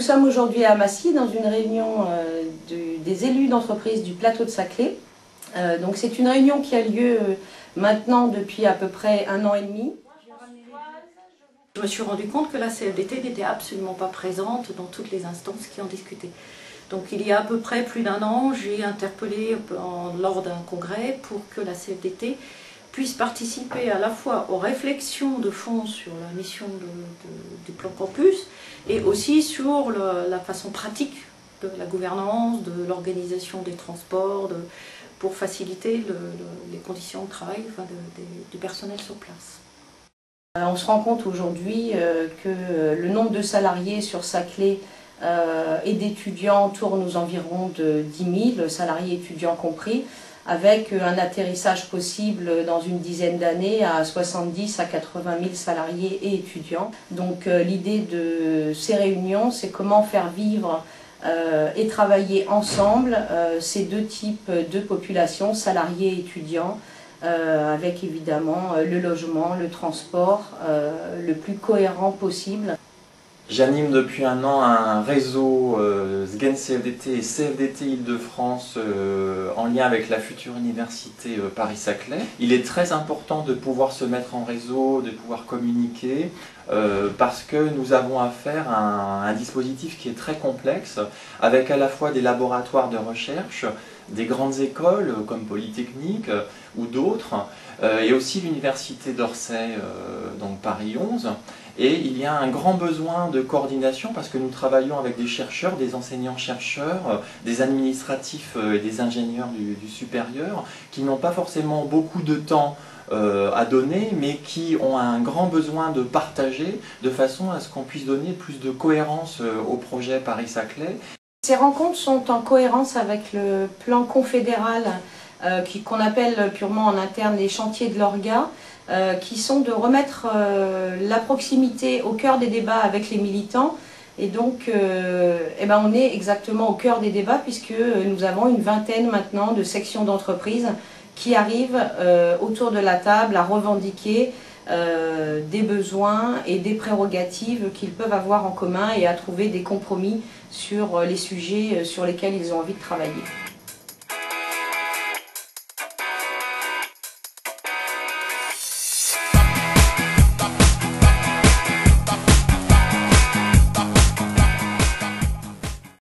sommes aujourd'hui à Massy dans une réunion des élus d'entreprise du plateau de Saclay. Donc c'est une réunion qui a lieu maintenant depuis à peu près 1 an et demi. Je me suis rendu compte que la CFDT n'était absolument pas présente dans toutes les instances qui en discutaient. Donc il y a à peu près plus d'1 an, j'ai interpellé lors d'un congrès pour que la CFDT puisse participer à la fois aux réflexions de fond sur la mission du plan campus et aussi sur la façon pratique de la gouvernance, de l'organisation des transports, pour faciliter les conditions de travail du personnel sur place. On se rend compte aujourd'hui que le nombre de salariés sur Saclay et d'étudiants tourne aux environs de 10 000, salariés étudiants compris, avec un atterrissage possible dans une dizaine d'années à 70 à 80 000 salariés et étudiants. Donc l'idée de ces réunions, c'est comment faire vivre et travailler ensemble ces deux types de populations, salariés et étudiants, avec évidemment le logement, le transport, le plus cohérent possible. J'anime depuis 1 an un réseau SGEN CFDT et CFDT Île-de-France en lien avec la future université Paris-Saclay. Il est très important de pouvoir se mettre en réseau, de pouvoir communiquer, parce que nous avons affaire à un dispositif qui est très complexe, avec à la fois des laboratoires de recherche, des grandes écoles comme Polytechnique ou d'autres, et aussi l'université d'Orsay, donc Paris 11. Et il y a un grand besoin de coordination parce que nous travaillons avec des chercheurs, des enseignants-chercheurs, des administratifs et des ingénieurs du supérieur qui n'ont pas forcément beaucoup de temps à donner, mais qui ont un grand besoin de partager de façon à ce qu'on puisse donner plus de cohérence au projet Paris-Saclay. Ces rencontres sont en cohérence avec le plan confédéral qu'on appelle purement en interne les chantiers de l'orga, qui sont de remettre la proximité au cœur des débats avec les militants. Et donc on est exactement au cœur des débats puisque nous avons une vingtaine maintenant de sections d'entreprises qui arrivent autour de la table à revendiquer des besoins et des prérogatives qu'ils peuvent avoir en commun et à trouver des compromis sur les sujets sur lesquels ils ont envie de travailler.